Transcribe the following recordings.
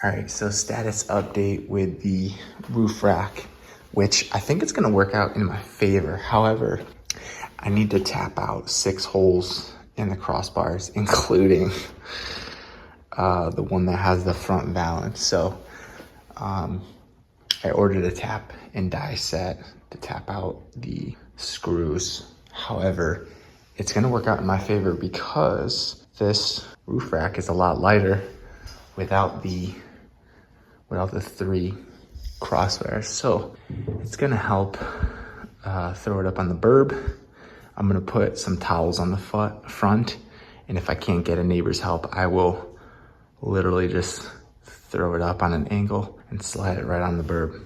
All right, so status update with the roof rack, which I think it's gonna work out in my favor. However, I need to tap out 6 holes in the crossbars, including the one that has the front valance. So I ordered a tap and die set to tap out the screws. However, it's gonna work out in my favor because this roof rack is a lot lighter without the 3 crossbars. So it's gonna help throw it up on the burb. I'm gonna put some towels on the front, and if I can't get a neighbor's help, I will literally just throw it up on an angle and slide it right on the burb.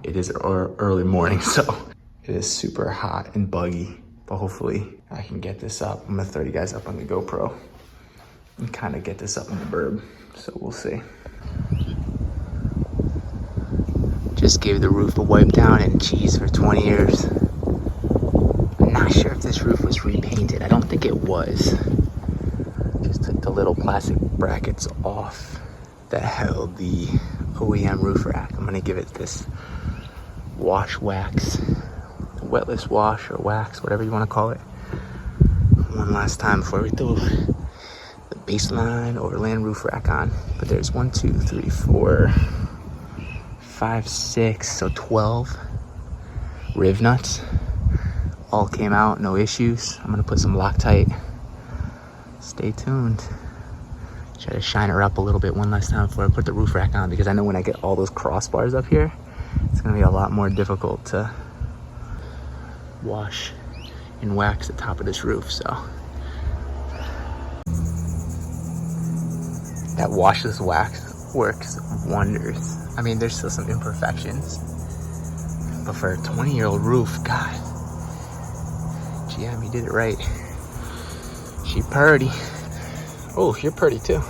It is early morning, so it is super hot and buggy, but hopefully I can get this up. I'm gonna throw you guys up on the GoPro and kind of get this up on the burb, so we'll see. Just gave the roof a wipe down and cheese for 20 years. I'm not sure if this roof was repainted. I don't think it was. Just took the little plastic brackets off that held the OEM roof rack. I'm gonna give it this wash wax, wetless wash or wax, whatever you wanna call it, one last time before we throw the Baseline Overland roof rack on. But there's 1, 2, 3, 4, 5, 6, so 12 riv nuts. All came out, no issues. I'm gonna put some Loctite. Stay tuned. Try to shine her up a little bit one last time before I put the roof rack on, because I know when I get all those crossbars up here, it's gonna be a lot more difficult to wash and wax the top of this roof. So that washless wax works wonders. I mean, there's still some imperfections, but for a 20-year-old roof, God, GM, you did it right. She purty. Oh, you're pretty too.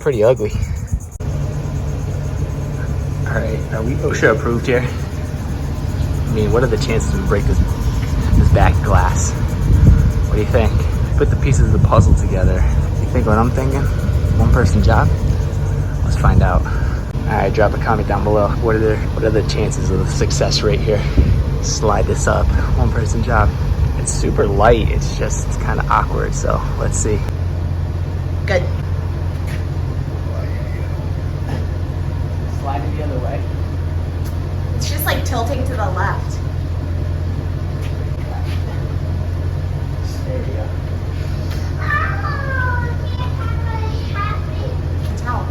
Pretty ugly. All right, are we OSHA approved here? I mean, what are the chances we break this back glass? What do you think? Put the pieces of the puzzle together. You think what I'm thinking? One person job? Let's find out. All right, drop a comment down below. What are the chances of the success rate here? Slide this up, one person job. It's super light, it's kind of awkward, so let's see. Good. Slide it the other way. It's just like tilting to the left. There you go. Tell.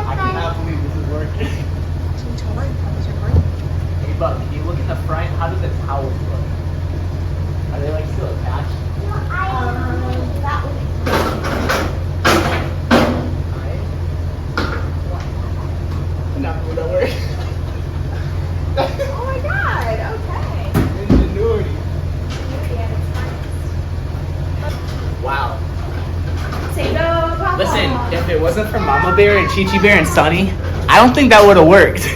I cannot believe this is working. Hey Bub, can you look in the front? How do the towels look? Are they like still attached? That would be Not will that work. oh my god, okay. Ingenuity. Wow. Say no, Papa. Listen, if it wasn't for Mama Bear and Chi Chi Bear and Sunny, I don't think that would have worked.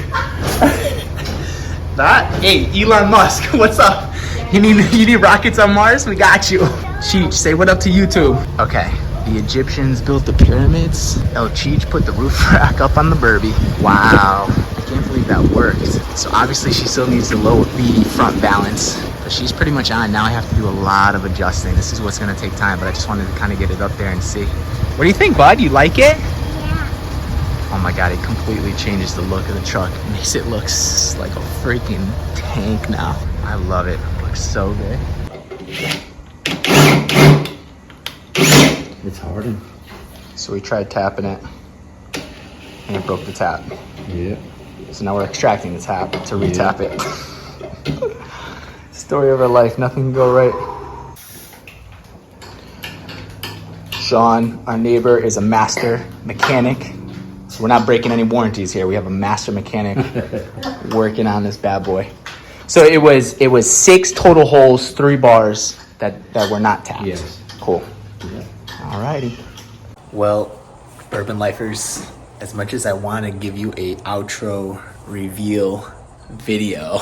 Hey, Elon Musk, what's up? You need rockets on Mars? We got you. Cheech, say what up to YouTube. Okay, the Egyptians built the pyramids. El Cheech put the roof rack up on the Burby. Wow, I can't believe that worked. So obviously she still needs to lower the front balance, but she's pretty much on. Now I have to do a lot of adjusting. This is what's gonna take time, but I just wanted to kind of get it up there and see. What do you think, bud? You like it? Oh my god, it completely changes the look of the truck. It makes it look like a freaking tank now. I love it. It looks so good. It's hardened. So we tried tapping it and it broke the tap. Yeah. So now we're extracting the tap to re-tap it. Story of our life, nothing can go right. Sean, our neighbor, is a master mechanic. So we're not breaking any warranties here. We have a master mechanic working on this bad boy. So it was 6 total holes, 3 bars that were not tapped. Yes. Cool. Yeah. Alrighty. Well, Burban Lifers, as much as I want to give you a outro reveal video,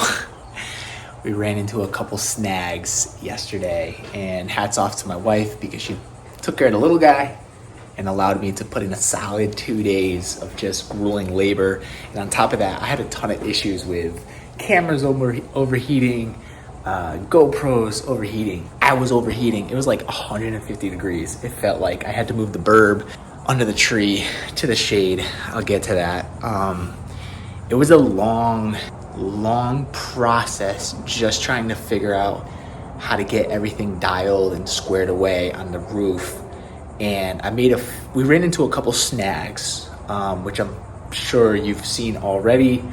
we ran into a couple snags yesterday, and hats off to my wife because she took care of the little guy and allowed me to put in a solid 2 days of just grueling labor. And on top of that, I had a ton of issues with cameras overheating, GoPros overheating. I was overheating. It was like 150 degrees. It felt like I had to move the burb under the tree to the shade. I'll get to that. It was a long process just trying to figure out how to get everything dialed and squared away on the roof. And we ran into a couple snags, which I'm sure you've seen already,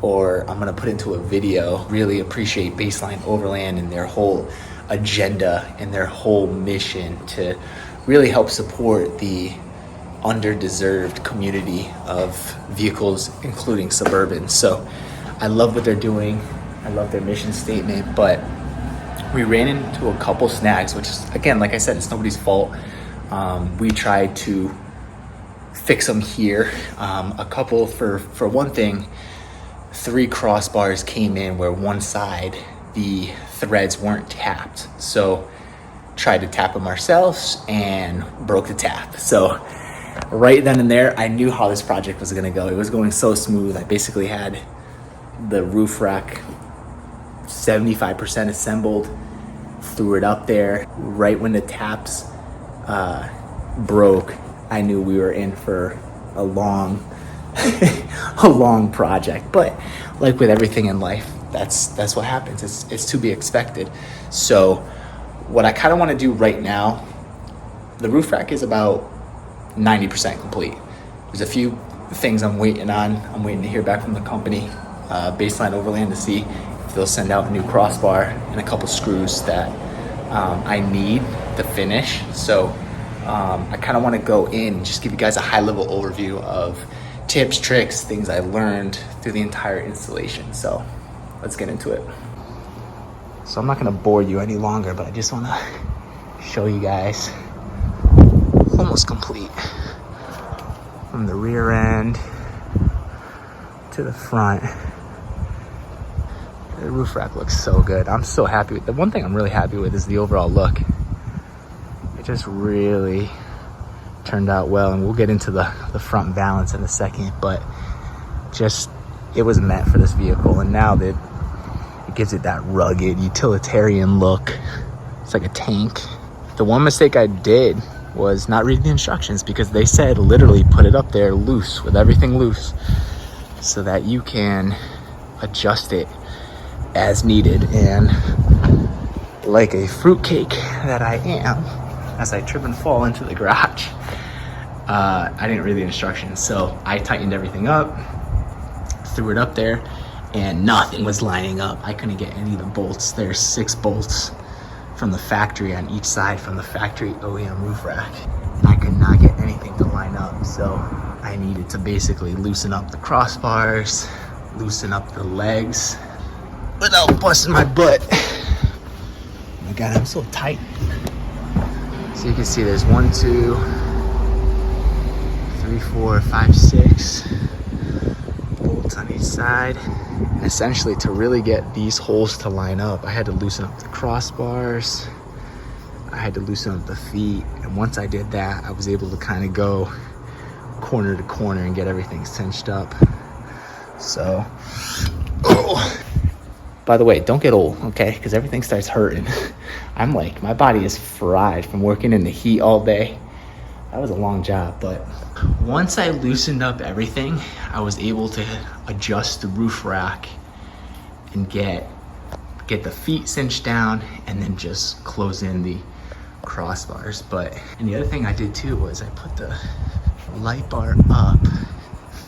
or I'm gonna put into a video. Really appreciate Baseline Overland and their whole agenda and their whole mission to really help support the underdeserved community of vehicles, including Suburban. So I love what they're doing. I love their mission statement, but we ran into a couple snags, which is, again, like I said, it's nobody's fault. We tried to fix them here. A couple, for one thing, 3 crossbars came in where one side, the threads weren't tapped. So tried to tap them ourselves and broke the tap. So right then and there, I knew how this project was gonna go. It was going so smooth. I basically had the roof rack 75% assembled, threw it up there. Right when the taps broke, I knew we were in for a long project. But like with everything in life, that's what happens. It's to be expected. So what I kind of want to do right now, the roof rack is about 90% complete. There's a few things I'm waiting on. I'm waiting to hear back from the company, Baseline Overland, to see if they'll send out a new crossbar and a couple screws that I need to finish. So I kind of want to go in and just give you guys a high-level overview of tips, tricks, things I learned through the entire installation. So let's get into it. So I'm not going to bore you any longer, but I just want to show you guys almost complete from the rear end to the front. The roof rack looks so good. I'm so happy with the one thing I'm really happy with is the overall look. It just really turned out well, and we'll get into the front valance in a second, but just it was meant for this vehicle, and now that it gives it that rugged utilitarian look. It's like a tank. The one mistake I did was not reading the instructions, because they said literally put it up there loose, with everything loose, so that you can adjust it as needed. And like a fruitcake that I am, as I trip and fall into the garage, I didn't read the instructions, so I tightened everything up, threw it up there, and nothing was lining up. I couldn't get any of the bolts. There's 6 bolts from the factory on each side from the factory OEM roof rack, and I could not get anything to line up. So I needed to basically loosen up the crossbars, loosen up the legs without busting my butt. Oh my God, I'm so tight. So you can see there's 1, 2, 3, 4, 5, 6 bolts on each side. And essentially, to really get these holes to line up, I had to loosen up the crossbars, I had to loosen up the feet, and once I did that, I was able to kind of go corner to corner and get everything cinched up. So, by the way, don't get old, okay? Because everything starts hurting. I'm like, my body is fried from working in the heat all day. That was a long job, but once I loosened up everything, I was able to adjust the roof rack and get the feet cinched down, and then just close in the crossbars. And the other thing I did too was I put the light bar up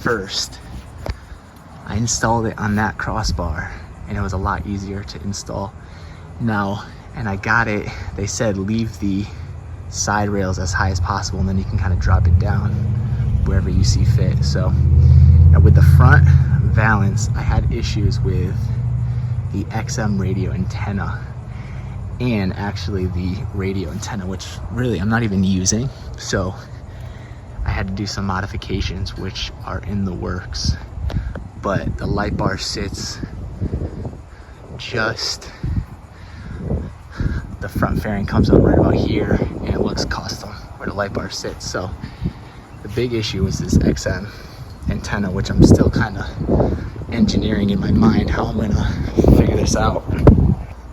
first. I installed it on that crossbar, and it was a lot easier to install now. And I got it, they said leave the side rails as high as possible, and then you can kind of drop it down wherever you see fit. So now with the front valance, I had issues with the XM radio antenna, and actually the radio antenna, which really I'm not even using. So I had to do some modifications, which are in the works. But the light bar sits just, the front fairing comes up right about here, and it looks custom where the light bar sits. So the big issue is this XM antenna, which I'm still kind of engineering in my mind how I'm gonna figure this out.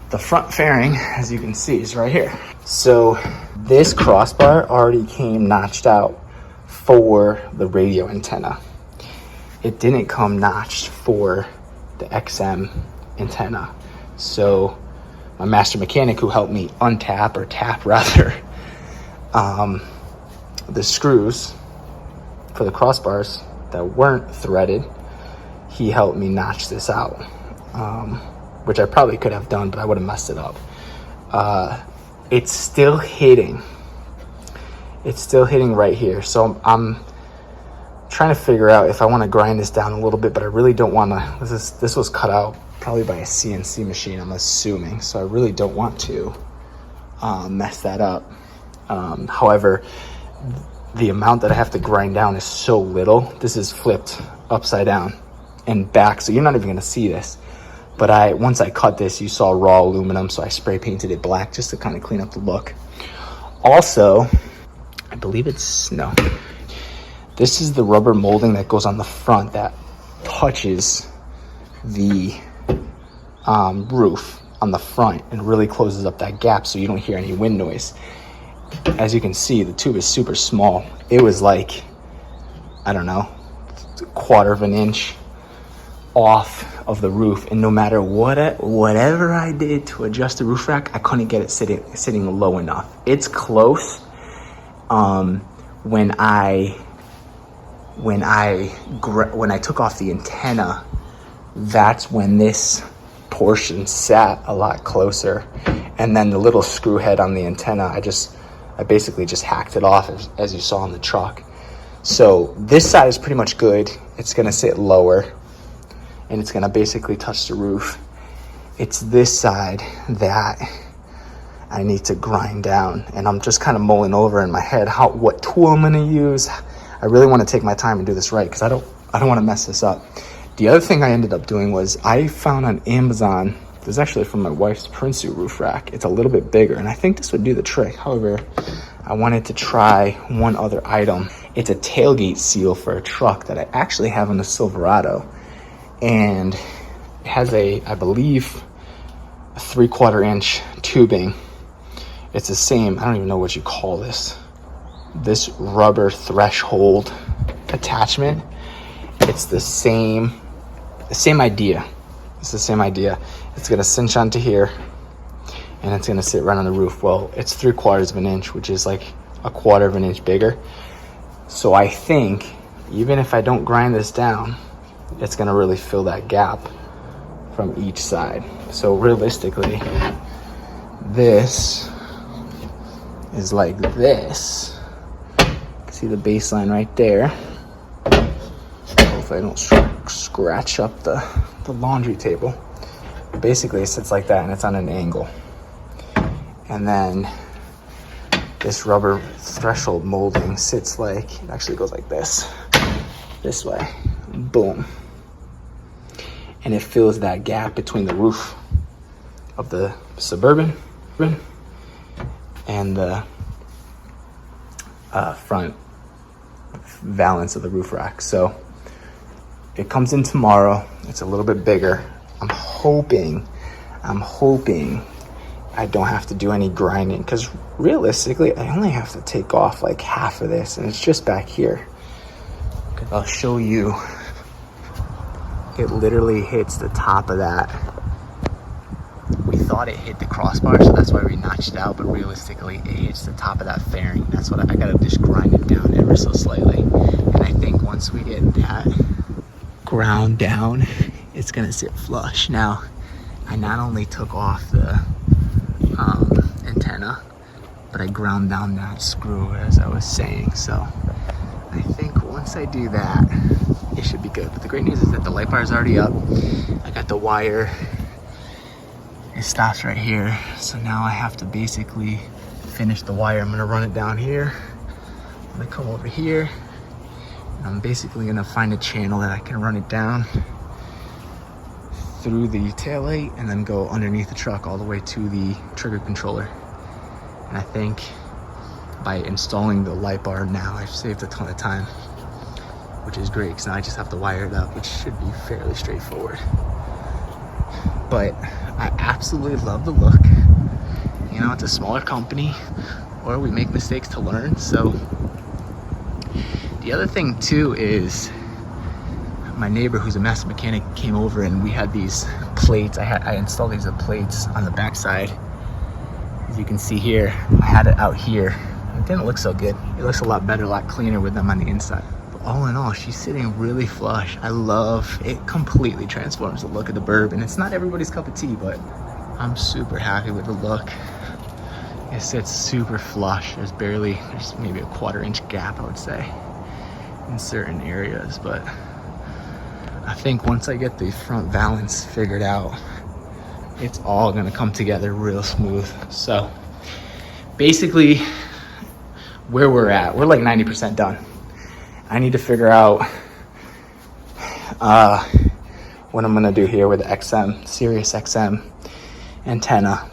The front fairing, as you can see, is right here. So this crossbar already came notched out for the radio antenna. It didn't come notched for the XM antenna. So my master mechanic, who helped me untap, or tap rather, the screws for the crossbars that weren't threaded, he helped me notch this out, which I probably could have done, but I would have messed it up. It's still hitting. It's still hitting right here. So I'm trying to figure out if I want to grind this down a little bit, but I really don't want to. This was cut out probably by a CNC machine, I'm assuming. So I really don't want to mess that up. However, the amount that I have to grind down is so little. This is flipped upside down and back, so you're not even going to see this. But once I cut this, you saw raw aluminum, so I spray painted it black just to kind of clean up the look. Also, I believe this is the rubber molding that goes on the front that touches the roof on the front and really closes up that gap so you don't hear any wind noise. As you can see, the tube is super small. It was like, I don't know, a quarter of an inch off of the roof, and no matter whatever I did to adjust the roof rack, I couldn't get it sitting low enough. It's close. When I took off the antenna, that's when this portion sat a lot closer, and then the little screw head on the antenna, I basically just hacked it off, as you saw in the truck. So this side is pretty much good. It's gonna sit lower, and it's gonna basically touch the roof. It's this side that I need to grind down, and I'm just kind of mulling over in my head what tool I'm gonna use. I really want to take my time and do this right, because I don't want to mess this up. The other thing I ended up doing was I found on Amazon, this is actually from my wife's Prinsu roof rack. It's a little bit bigger, and I think this would do the trick. However, I wanted to try one other item. It's a tailgate seal for a truck that I actually have in the Silverado, and it has I believe, a 3/4 inch tubing. It's the same, I don't even know what you call this rubber threshold attachment. It's the same idea. It's the same idea. It's gonna cinch onto here, and it's gonna sit right on the roof. Well, it's 3/4 of an inch, which is like a 1/4 of an inch bigger. So I think even if I don't grind this down, it's gonna really fill that gap from each side. So realistically, this is like this. See the baseline right there. Hopefully I don't scratch up the laundry table. Basically it sits like that, and it's on an angle. And then this rubber threshold molding sits like, it actually goes like this way, boom. And it fills that gap between the roof of the Suburban and the front valance of the roof rack. So it comes in tomorrow. It's a little bit bigger. I'm hoping I don't have to do any grinding, because realistically I only have to take off like half of this, and it's just back here. I'll show you. It literally hits the top of that. We thought it hit the crossbar, so that's why we notched it out, but realistically it hits the top of that fairing. That's what I gotta just grind it down ever so slightly. And I think once we get that ground down, it's gonna sit flush. Now, I not only took off the antenna, but I ground down that screw, as I was saying. So I think once I do that, it should be good. But the great news is that the light bar is already up. I got the wire. It stops right here. So now I have to basically finish the wire. I'm gonna run it down here. I'm gonna come over here. And I'm basically gonna find a channel that I can run it down through the taillight and then go underneath the truck all the way to the trigger controller. And I think by installing the light bar now, I've saved a ton of time, which is great because now I just have to wire it up, which should be fairly straightforward. But I absolutely love the look. You know, it's a smaller company, or we make mistakes to learn. So the other thing too is my neighbor, who's a master mechanic, came over and we had these plates. I installed these plates on the backside. As you can see here, I had it out here. It didn't look so good. It looks a lot better, a lot cleaner with them on the inside. But all in all, she's sitting really flush. I love it. Completely transforms the look of the Burban. It's not everybody's cup of tea, but I'm super happy with the look. It sits super flush. There's maybe a 1/4 inch gap, I would say, in certain areas. But I think once I get the front valance figured out, it's all gonna come together real smooth. So basically, where we're at, we're like 90% done. I need to figure out what I'm gonna do here with the XM, Sirius XM antenna,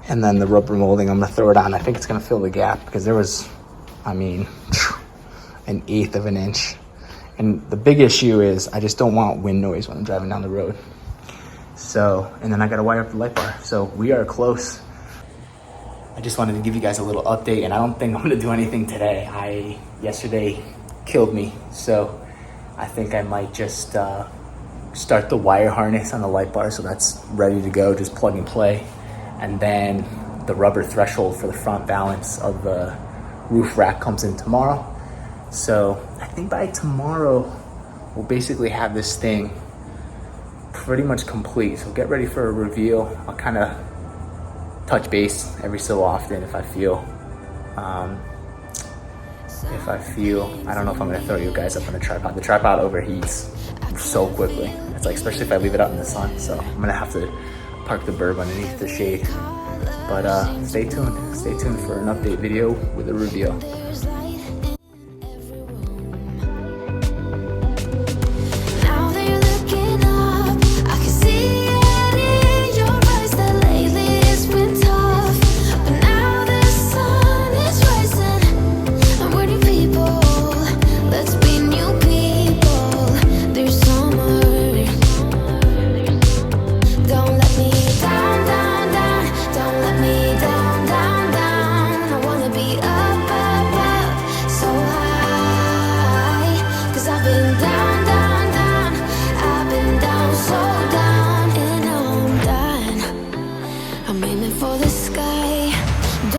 and then the rubber molding, I'm gonna throw it on. I think it's gonna fill the gap because there was, I mean, 1/8 of an inch. And the big issue is I just don't want wind noise when I'm driving down the road. So, and then I gotta wire up the light bar. So we are close. I just wanted to give you guys a little update, and I don't think I'm gonna do anything today. Yesterday killed me. So I think I might just start the wire harness on the light bar so that's ready to go, just plug and play. And then the rubber threshold for the front balance of the roof rack comes in tomorrow. So I think by tomorrow, we'll basically have this thing pretty much complete. So get ready for a reveal. I'll kind of touch base every so often if I feel, I don't know if I'm gonna throw you guys up on the tripod. The tripod overheats so quickly. It's like, especially if I leave it out in the sun. So I'm gonna have to park the Burb underneath the shade. But stay tuned for an update video with a reveal. I'm aiming for the